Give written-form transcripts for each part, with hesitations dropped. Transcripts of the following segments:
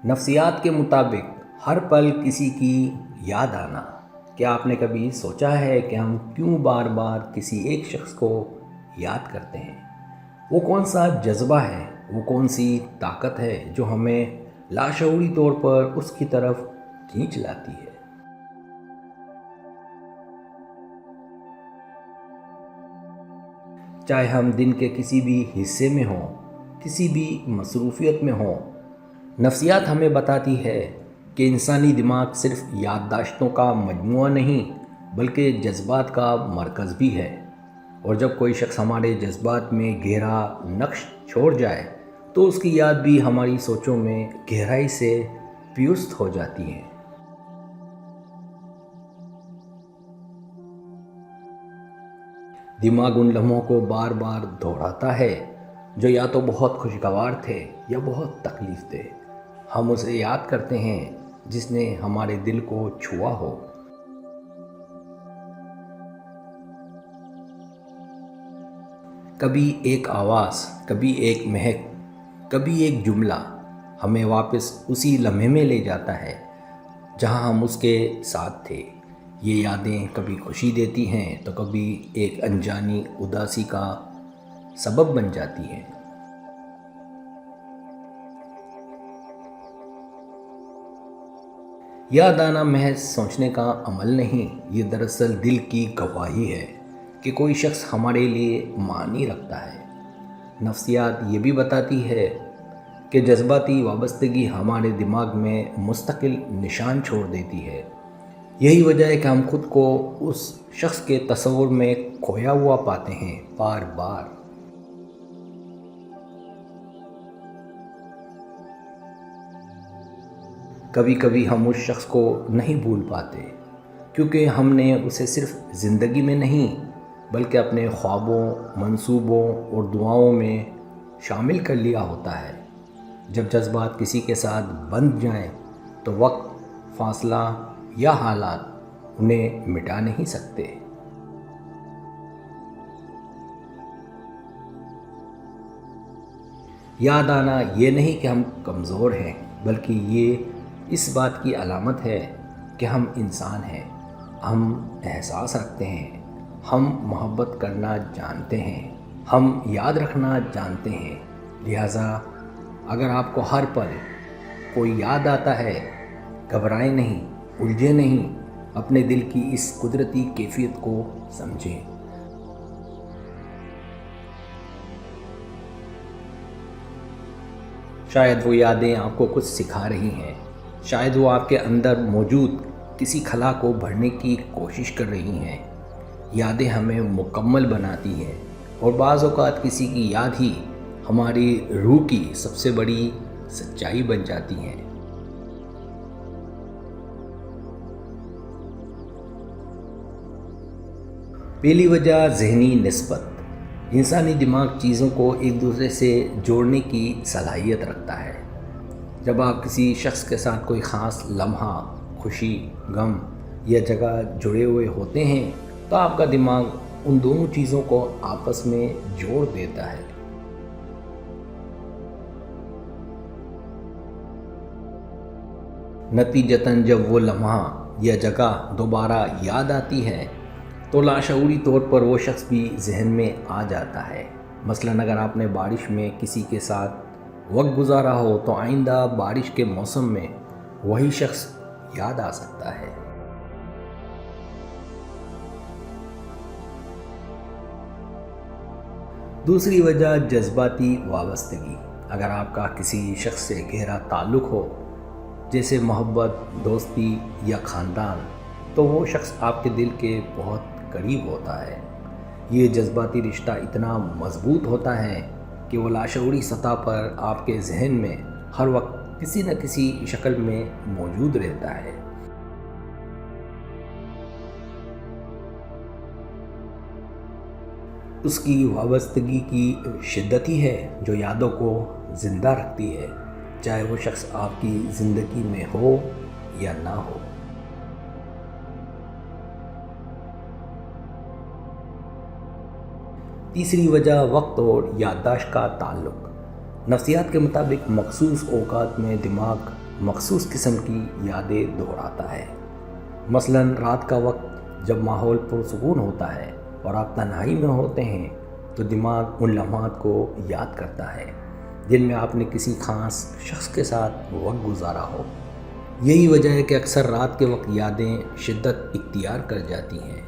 نفسیات کے مطابق ہر پل کسی کی یاد آنا۔ کیا آپ نے کبھی سوچا ہے کہ ہم کیوں بار بار کسی ایک شخص کو یاد کرتے ہیں؟ وہ کون سا جذبہ ہے، وہ کون سی طاقت ہے جو ہمیں لاشعوری طور پر اس کی طرف کھینچ لاتی ہے؟ چاہے ہم دن کے کسی بھی حصے میں ہوں، کسی بھی مصروفیت میں ہوں، نفسیات ہمیں بتاتی ہے کہ انسانی دماغ صرف یادداشتوں کا مجموعہ نہیں بلکہ جذبات کا مرکز بھی ہے، اور جب کوئی شخص ہمارے جذبات میں گہرا نقش چھوڑ جائے تو اس کی یاد بھی ہماری سوچوں میں گہرائی سے پیوست ہو جاتی ہے۔ دماغ ان لمحوں کو بار بار دہراتا ہے جو یا تو بہت خوشگوار تھے یا بہت تکلیف دہ۔ ہم اسے یاد کرتے ہیں جس نے ہمارے دل کو چھوا ہو۔ کبھی ایک آواز، کبھی ایک مہک، کبھی ایک جملہ ہمیں واپس اسی لمحے میں لے جاتا ہے جہاں ہم اس کے ساتھ تھے۔ یہ یادیں کبھی خوشی دیتی ہیں تو کبھی ایک انجانی اداسی کا سبب بن جاتی ہیں۔ یاد آنا محض سوچنے کا عمل نہیں، یہ دراصل دل کی گواہی ہے کہ کوئی شخص ہمارے لیے معنی رکھتا ہے۔ نفسیات یہ بھی بتاتی ہے کہ جذباتی وابستگی ہمارے دماغ میں مستقل نشان چھوڑ دیتی ہے۔ یہی وجہ ہے کہ ہم خود کو اس شخص کے تصور میں کھویا ہوا پاتے ہیں بار بار۔ کبھی کبھی ہم اس شخص کو نہیں بھول پاتے کیونکہ ہم نے اسے صرف زندگی میں نہیں بلکہ اپنے خوابوں، منصوبوں اور دعاؤں میں شامل کر لیا ہوتا ہے۔ جب جذبات کسی کے ساتھ بندھ جائیں تو وقت، فاصلہ یا حالات انہیں مٹا نہیں سکتے۔ یاد آنا یہ نہیں کہ ہم کمزور ہیں بلکہ یہ اس بات کی علامت ہے کہ ہم انسان ہیں، ہم احساس رکھتے ہیں، ہم محبت کرنا جانتے ہیں، ہم یاد رکھنا جانتے ہیں۔ لہٰذا اگر آپ کو ہر پل کوئی یاد آتا ہے، گھبرائیں نہیں، الجھیں نہیں، اپنے دل کی اس قدرتی کیفیت کو سمجھیں۔ شاید وہ یادیں آپ کو کچھ سکھا رہی ہیں، شاید وہ آپ کے اندر موجود کسی خلا کو بھرنے کی کوشش کر رہی ہیں۔ یادیں ہمیں مکمل بناتی ہیں اور بعض اوقات کسی کی یاد ہی ہماری روح کی سب سے بڑی سچائی بن جاتی ہیں۔ پہلی وجہ ذہنی نسبت۔ انسانی دماغ چیزوں کو ایک دوسرے سے جوڑنے کی صلاحیت رکھتا ہے۔ جب آپ کسی شخص کے ساتھ کوئی خاص لمحہ، خوشی، غم یا جگہ جڑے ہوئے ہوتے ہیں تو آپ کا دماغ ان دونوں چیزوں کو آپس میں جوڑ دیتا ہے۔ نتیجتاً جب وہ لمحہ یا جگہ دوبارہ یاد آتی ہے تو لاشعوری طور پر وہ شخص بھی ذہن میں آ جاتا ہے۔ مثلاً اگر آپ نے بارش میں کسی کے ساتھ وقت گزارا ہو تو آئندہ بارش کے موسم میں وہی شخص یاد آ سکتا ہے۔ دوسری وجہ جذباتی وابستگی۔ اگر آپ کا کسی شخص سے گہرا تعلق ہو جیسے محبت، دوستی یا خاندان، تو وہ شخص آپ کے دل کے بہت قریب ہوتا ہے۔ یہ جذباتی رشتہ اتنا مضبوط ہوتا ہے کہ وہ لاشعوری سطح پر آپ کے ذہن میں ہر وقت کسی نہ کسی شکل میں موجود رہتا ہے۔ اس کی وابستگی کی شدت ہی ہے جو یادوں کو زندہ رکھتی ہے، چاہے وہ شخص آپ کی زندگی میں ہو یا نہ ہو۔ تیسری وجہ وقت اور یادداشت کا تعلق۔ نفسیات کے مطابق مخصوص اوقات میں دماغ مخصوص قسم کی یادیں دہراتا ہے۔ مثلاً رات کا وقت جب ماحول پرسکون ہوتا ہے اور آپ تنہائی میں ہوتے ہیں تو دماغ ان لمحات کو یاد کرتا ہے جن میں آپ نے کسی خاص شخص کے ساتھ وقت گزارا ہو۔ یہی وجہ ہے کہ اکثر رات کے وقت یادیں شدت اختیار کر جاتی ہیں۔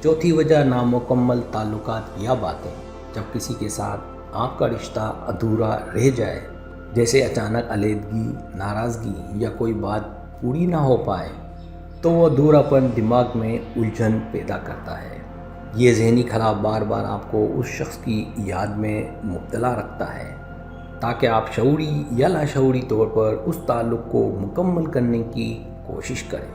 چوتھی وجہ نامکمل تعلقات یا باتیں۔ جب کسی کے ساتھ آپ کا رشتہ ادھورا رہ جائے، جیسے اچانک علیحدگی، ناراضگی یا کوئی بات پوری نہ ہو پائے، تو وہ ادھوراپن دماغ میں الجھن پیدا کرتا ہے۔ یہ ذہنی خلا بار بار آپ کو اس شخص کی یاد میں مبتلا رکھتا ہے تاکہ آپ شعوری یا لاشعوری طور پر اس تعلق کو مکمل کرنے کی کوشش کریں۔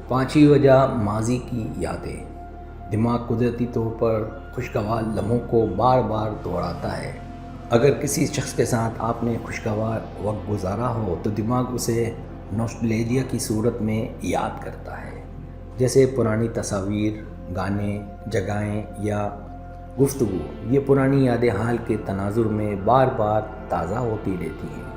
پانچویں وجہ ماضی کی یادیں۔ دماغ قدرتی طور پر خوشگوار لمحوں کو بار بار دہراتا ہے۔ اگر کسی شخص کے ساتھ آپ نے خوشگوار وقت گزارا ہو تو دماغ اسے نوسٹیلجیا کی صورت میں یاد کرتا ہے، جیسے پرانی تصاویر، گانے، جگہیں یا گفتگو۔ یہ پرانی یادیں حال کے تناظر میں بار بار تازہ ہوتی رہتی ہیں۔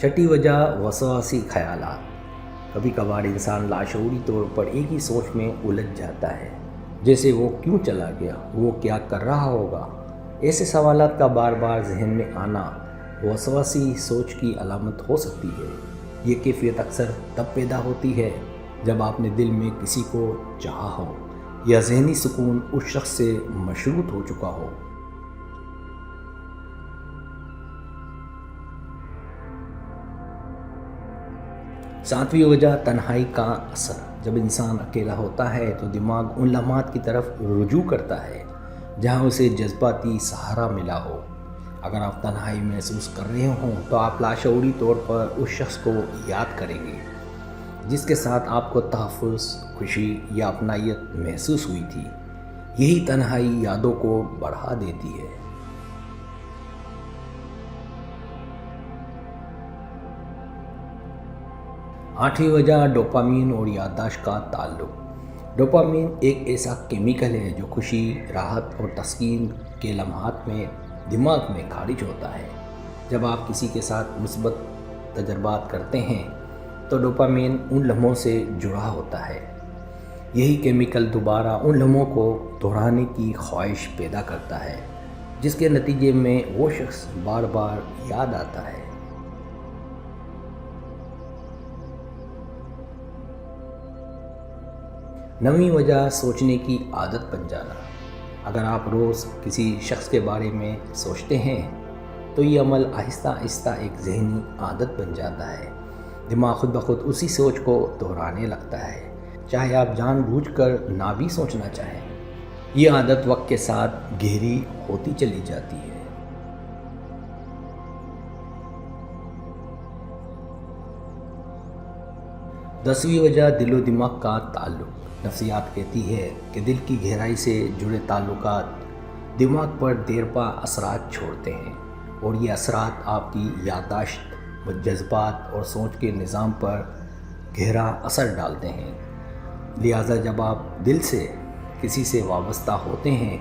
چھٹی وجہ وسواسی خیالات۔ کبھی کبھار انسان لاشعوری طور پر ایک ہی سوچ میں الجھ جاتا ہے، جیسے وہ کیوں چلا گیا، وہ کیا کر رہا ہوگا۔ ایسے سوالات کا بار بار ذہن میں آنا وسواسی سوچ کی علامت ہو سکتی ہے۔ یہ کیفیت اکثر تب پیدا ہوتی ہے جب آپ نے دل میں کسی کو چاہا ہو یا ذہنی سکون اس شخص سے مشروط ہو چکا ہو۔ ساتویں وجہ تنہائی کا اثر۔ جب انسان اکیلا ہوتا ہے تو دماغ ان لمحات کی طرف رجوع کرتا ہے جہاں اسے جذباتی سہارا ملا ہو۔ اگر آپ تنہائی محسوس کر رہے ہوں تو آپ لاشعوری طور پر اس شخص کو یاد کریں گے جس کے ساتھ آپ کو تحفظ، خوشی یا اپنائیت محسوس ہوئی تھی۔ یہی تنہائی یادوں کو بڑھا دیتی ہے۔ آٹھویں وجہ ڈوپامین اور یادداشت کا تعلق۔ ڈوپامین ایک ایسا کیمیکل ہے جو خوشی، راحت اور تسکین کے لمحات میں دماغ میں خارج ہوتا ہے۔ جب آپ کسی کے ساتھ مثبت تجربات کرتے ہیں تو ڈوپامین ان لمحوں سے جڑا ہوتا ہے۔ یہی کیمیکل دوبارہ ان لمحوں کو دہرانے کی خواہش پیدا کرتا ہے، جس کے نتیجے میں وہ شخص بار بار یاد آتا ہے۔ نویں وجہ سوچنے کی عادت بن جانا۔ اگر آپ روز کسی شخص کے بارے میں سوچتے ہیں تو یہ عمل آہستہ آہستہ ایک ذہنی عادت بن جاتا ہے۔ دماغ خود بخود اسی سوچ کو دہرانے لگتا ہے، چاہے آپ جان بوجھ کر نہ بھی سوچنا چاہیں۔ یہ عادت وقت کے ساتھ گہری ہوتی چلی جاتی ہے۔ 10ویں وجہ دل و دماغ کا تعلق۔ نفسیات کہتی ہے کہ دل کی گہرائی سے جڑے تعلقات دماغ پر دیرپا اثرات چھوڑتے ہیں، اور یہ اثرات آپ کی یادداشت و جذبات اور سوچ کے نظام پر گہرا اثر ڈالتے ہیں۔ لہٰذا جب آپ دل سے کسی سے وابستہ ہوتے ہیں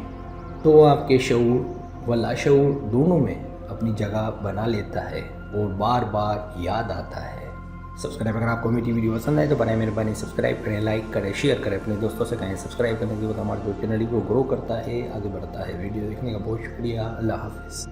تو وہ آپ کے شعور و لاشعور دونوں میں اپنی جگہ بنا لیتا ہے اور بار بار یاد آتا ہے۔ اگر آپ کو میری ویڈیو پسند آئے تو برائے مہربانی سبسکرائب کریں، لائک کریں، شیئر کریں، اپنے دوستوں سے کہیں سبسکرائب کرنے کے بعد ہمارے چینل کو گرو کرتا ہے، آگے بڑھتا ہے۔ ویڈیو دیکھنے کا بہت شکریہ۔ اللہ حافظ۔